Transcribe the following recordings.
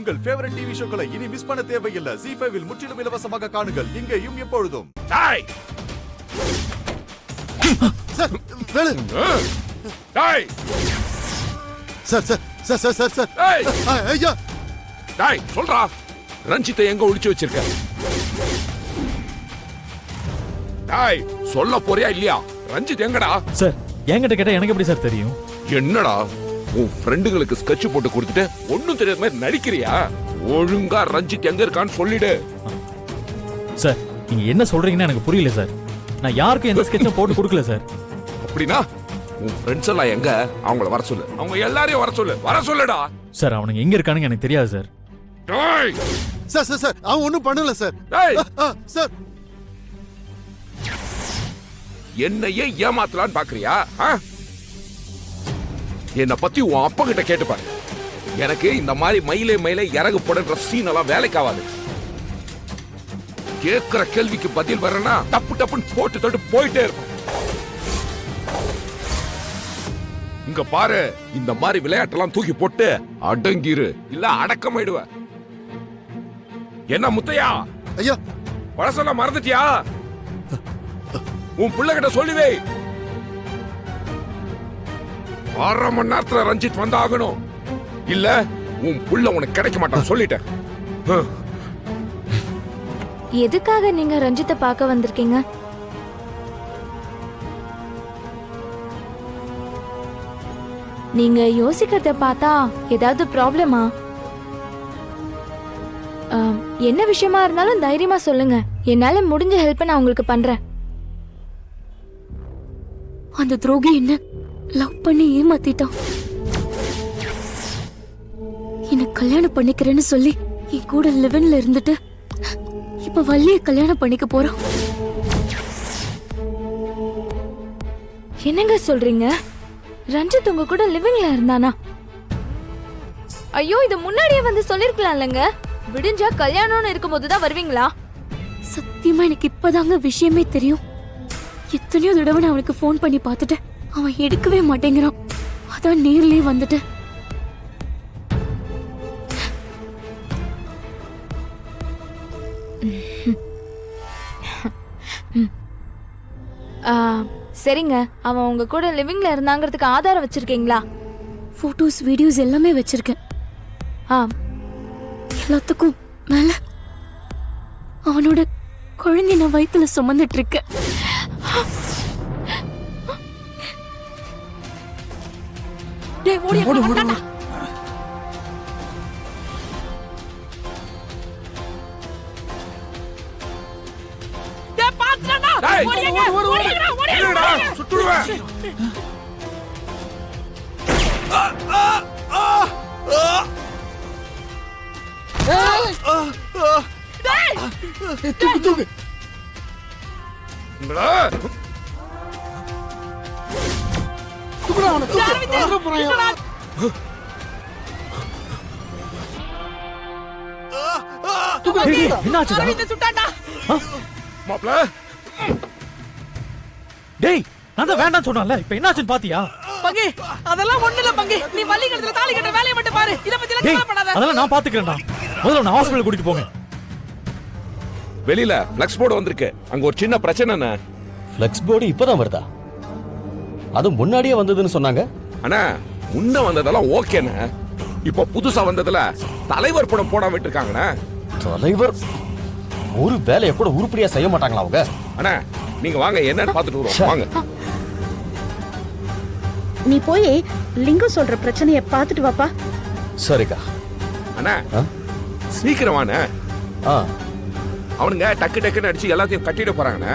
உங்கள் favourite TV ஷோக்களை இனி miss பண்ண தேவையில்லை. ZEE5 இல் முற்றிலும் இலவசமாக காணுங்கள். இங்கேயும் எப்பொழுதும். டேய் சார் வேலு டேய் sir sir sir sir sir sir டேய் ஐயா டேய் சொல்றா, ரஞ்சித்தை எங்க ஒளிச்சு வச்சிருக்க? டேய் சொல்ல போறியா இல்லையா? ரஞ்சித் எங்கடா? சார் என்கிட்ட கேட்டா எனக்கு எப்படி சார் தெரியும்? என்னடா உன் ஃப்ரெண்டுங்களுக்கு ஸ்கெட்ச் போட்டு கொடுத்துட்டு ஒண்ணும் தெரியாத மாதிரி நடிக்கிறியா? ஒழுங்கா ரஞ்சித் எங்க இருக்கான்னு சொல்லிடு. சார் நீங்க என்ன சொல்றீங்கன்னு எனக்கு புரியல சார். நான் யாருக்கும் எந்த ஸ்கெட்சும் போட்டு கொடுக்கல சார். அப்படின்னா உன் ஃப்ரெண்ட்ஸ் எல்லாம் எங்க? அவங்கள வர சொல்லு. அவங்க எல்லாரையும் வர சொல்லுடா. சார் அவனுங்க எங்க இருக்கானுங்க எனக்கு தெரியாது சார். டேய் சார் சார் சார் அவன் ஒண்ணும் பண்ணல சார். டேய் சார் என்னையே ஏமாத்தலான்னு பாக்குறியா? என்ன பத்தி உன் அப்பா கிட்ட கேட்டு பாரு. எனக்கு இந்த மாதிரி மயிலே இறகு போடுற சீன் எல்லாம் வேலைக்கு ஆகாது. கேட்கிற கேள்விக்கு பதில் வரனா டப்பு டப்புன்னு போட்டு தொட்டு போயிட்டே இருக்கும். இங்க பாரு, இந்த மாதிரி விளையாட்டெல்லாம் தூக்கி போட்டு அடங்கிரு, இல்ல அடக்கமாயிடுவ. என்ன முத்தையா, ஐயா பழசெல்லாம் மறந்துட்டியா? உன் பிள்ளை கிட்ட சொல்லுவே. 1/2 மணி நேரத்துல ரஞ்சித் வந்தாகணும், இல்ல உன் புள்ள உனக்கு கிடைக்க மாட்டான் சொல்லிட்டேன். எதுக்காக நீங்க ரஞ்சித்தை பார்க்க வந்திருக்கீங்க? நீங்க யோசிக்கிறத பார்த்தா ஏதாவது ப்ராப்ளமா? என்ன விஷயமா இருந்தாலும் தைரியமா சொல்லுங்க. என்னால முடிஞ்ச ஹெல்ப் நான் உங்களுக்கு பண்றேன். அந்த துரோகி என்ன லவ் பண்ணி ஏமாத்திட்டான். என்ன கல்யாணம் பண்ணிக்கிறேன்னு சொல்லி என் கூட லிவின்ல இருந்துட்டு இப்ப வள்ளிய கல்யாணம் பண்ணிக்க போறான். என்னங்க சொல்றீங்க? ரஞ்சித் உங்க கூட லிவிங்ல இருந்தானா? ஐயோ, இது முன்னாடியே வந்து சொல்லிருக்கலாம்லங்க. விடிஞ்சா கல்யாணம்னு இருக்கும்போது தான் வருவீங்களா? சத்தியமா எனக்கு இப்பதாங்க விஷயமே தெரியும். எத்தனையோ தடவை நான் அவனுக்கு ஃபோன் பண்ணி பார்த்துட்டேன். அவன் எடுக்கவே மாட்டேங்கிறான். அதான் நேர்லயே வந்துட்டேன். சரிங்க, அவன் உங்க கூட லிவிங்ல இருந்தாங்கிறதுக்கு ஆதாரம் வச்சிருக்கீங்களா? போட்டோஸ் வீடியோஸ் எல்லாமே வச்சிருக்கேன். எல்லாத்துக்கும் மேல அவனோட குழந்தை நான் வயித்துல சுமந்துட்டு இருக்கேன். தூக்கு மாப்ள, டேய் நான் தான் வேண்டாம் சொன்னால, இப்போ என்னாச்சுன்னு பாத்தியா? பங்கு அதெல்லாம் ஒண்ணு இல்ல பங்கு. நீ வள்ளி கட்டத்துல தாலி கட்ட வேலைய மட்டும் பாரு. இத பத்தி எல்லாம் கவலை பண்ணாத. அதெல்லாம் நான் பாத்துக்கறேன்டா. முதல்ல நான் ஹாஸ்பிடல் கூட்டிட்டு போங்க. வெளியில ஃப்ளெக்ஸ் போர்டு வந்திருக்கு. அங்க ஒரு சின்ன பிரச்சனைண்ணே. ஃப்ளெக்ஸ் போர்டு இப்பதான் வருதா? அது முன்னாடியே வந்ததுன்னு சொன்னாங்க. அண்ணா, முன்ன வந்ததெல்லாம் ஓகேண்ணே. இப்போ புதுசா வந்ததுல தலைவர் படம் போடாம விட்டுருக்காங்கண்ணே. தலைவர் ஒரு வேலையை கூட உருப்படியா செய்ய மாட்டாங்களா அவங்க? அண்ணா நீங்க வாங்க, என்னன்னு பாத்துட்டு வருவோம். வாங்க. நீ போய் லிங்கம் சொல்ற பிரச்சனைய பாத்துட்டு வாப்பா. சரிக்கா. அண்ணா சீக்கிரம் வாண்ணே. அவனுங்க டக்கு டக்குன்னு அடிச்சு எல்லாத்தையும் கட்டிட போறாங்கண்ணே.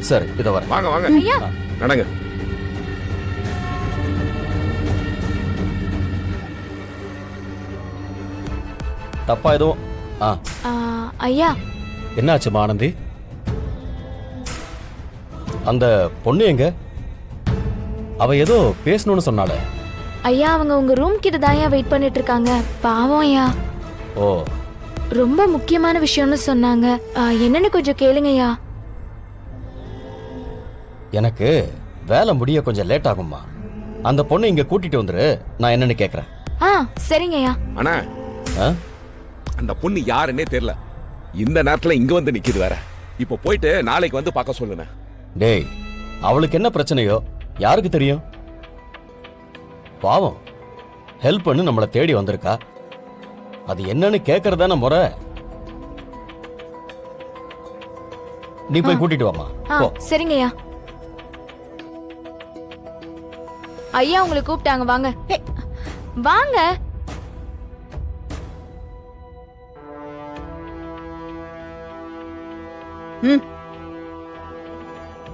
சரி இத வர. வாங்க வாங்க நடங்க. தப்பா எதுவும்? ஐயா, என்னாச்சு ஆனந்தி? அந்த பொண்ணு எங்க? அவ ஏதோ பேசணும்னு சொன்னால. ஐயா அவங்க உங்க ரூம் கிட்ட தான் வெயிட் பண்ணிட்டு இருக்காங்க. பாவம் ஐயா. ஓ, ரொம்ப முக்கியமான விஷயம்னு சொன்னாங்க. என்னன்னு கொஞ்சம் கேளுங்கய்யா. எனக்கு வேலை முடிய கொஞ்சம் லேட் ஆகும்மா. அந்த பொண்ணை இங்க கூட்டிட்டு வந்துரு, நான் என்னன்னு கேக்குறேன். சரிங்கய்யா. அண்ணா ஆ? அந்த பொண்ணு யாருன்னே தெரியல. இந்த நேரத்துல இங்க வந்து நிக்குது வேற. இப்போ போயிட்டு நாளைக்கு வந்து பார்க்க சொல்லுங்க. டேய், அவளுக்கு என்ன பிரச்சனையோ யாருக்கு தெரியும்? பாவம், ஹெல்ப் பண்ணு நம்மளை தேடி வந்திருக்கா. அது என்னன்னு கேக்குறதான முறை. நீ போய் கூட்டிட்டு வாமா. ஆ போ. சரிங்கய்யா. ஐயா உங்களை கூப்பிட்டாங்க, வாங்க. வாங்க.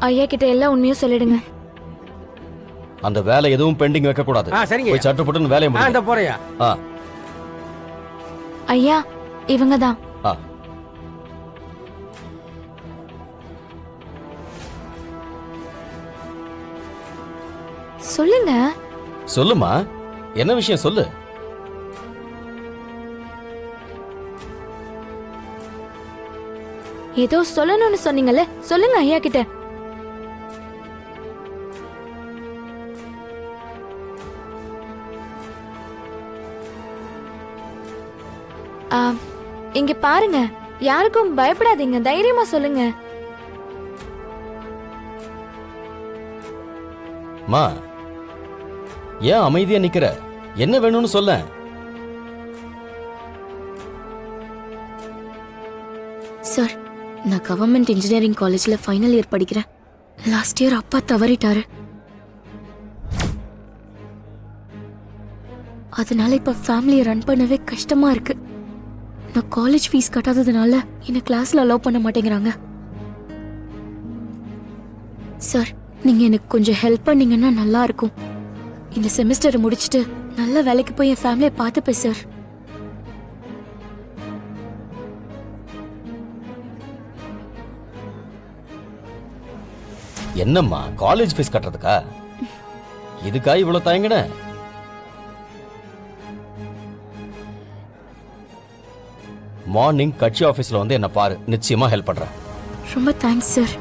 ஐயா கிட்ட எல்லாம் உண்மையும் சொல்லிடுங்க. அந்த வேலை எதுவும் பெண்டிங் வைக்க கூடாது. போய் சட்டு போட்டு வேலையை முடிங்க. போறியா? ஆ, ஐயா இவங்க தான். ஆ. சொல்லுங்க. சொல்லுமா, என்ன விஷயம் சொல்லு. ஏதோ சொல்லணும்னு சொன்னீங்கல்ல, சொல்லுங்க ஐயா கிட்ட. இங்க பாருங்க, யாருக்கும் பயப்படாதீங்க, தைரியமா சொல்லுங்க. மா, ஏன் அமைதியா நிக்கிற? என்ன வேணும்னு சொல்ல. சார், நான் கவர்மெண்ட் இன்ஜினியரிங் காலேஜ்ல ஃபைனல் இயர் படிக்கிறேன். லாஸ்ட் இயர் அப்பா தவறிட்டாரு. அதனால இப்ப ஃபேமிலியை ரன் பண்ணவே கஷ்டமா இருக்கு. நான் காலேஜ் ஃபீஸ் கட்டாததுனால என்ன கிளாஸ்ல அலோவ் பண்ண மாட்டேங்கிறாங்க. சார், நீங்க எனக்கு கொஞ்சம் ஹெல்ப் பண்ணீங்கன்னா நல்லா இருக்கும். இந்த செமஸ்டரை முடிச்சிட்டு நல்ல வேலைக்கு போய் என் ஃபேமிலியை பார்த்துப்பேன் சார். என்னம்மா, காலேஜ் ஃபீஸ் கட்டுறதுக்கா? இதுக்கா இவ்வளவு தயங்கின? மார்னிங் கட்சி ஆபீஸ்ல வந்து என்ன பாரு, நிச்சயமா ஹெல்ப் பண்றேன். ரொம்ப தேங்க்ஸ் சார்.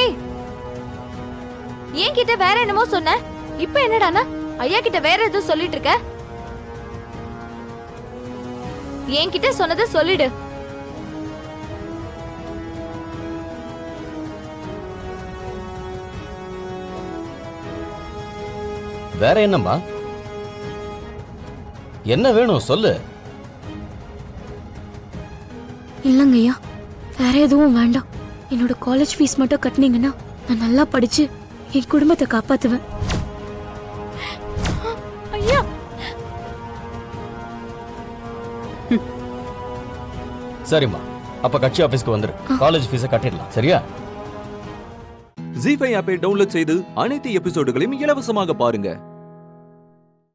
ஏய், என்கிட்ட வேற என்னமோ சொன்ன, இப்ப என்னடானா ஐயா கிட்ட வேற ஏதோ சொல்லிட்டு இருக்க? என்கிட்ட சொன்னதை சொல்லிடு. வேற என்னம்மா, என்ன வேணும் சொல்லு. இல்லங்கய்யா, வேற எதுவும் வேண்டாம். என்னோட காலேஜ் ஃபீஸ் மட்டும் கட்டினீங்கன்னா நான் நல்லா படிச்சு என் குடும்பத்தை காப்பாத்துவேன். ஐயா, சரிம்மா, அப்ப கட்சி ஆபீஸ்க்கு வந்துரு. காலேஜ் ஃபீஸை கட்டிடலாம், சரியா? ஜீ5 ஆப்பை டவுன்லோட் செய்து அனைத்து எபிசோடுகளையும் இலவசமாக பாருங்க.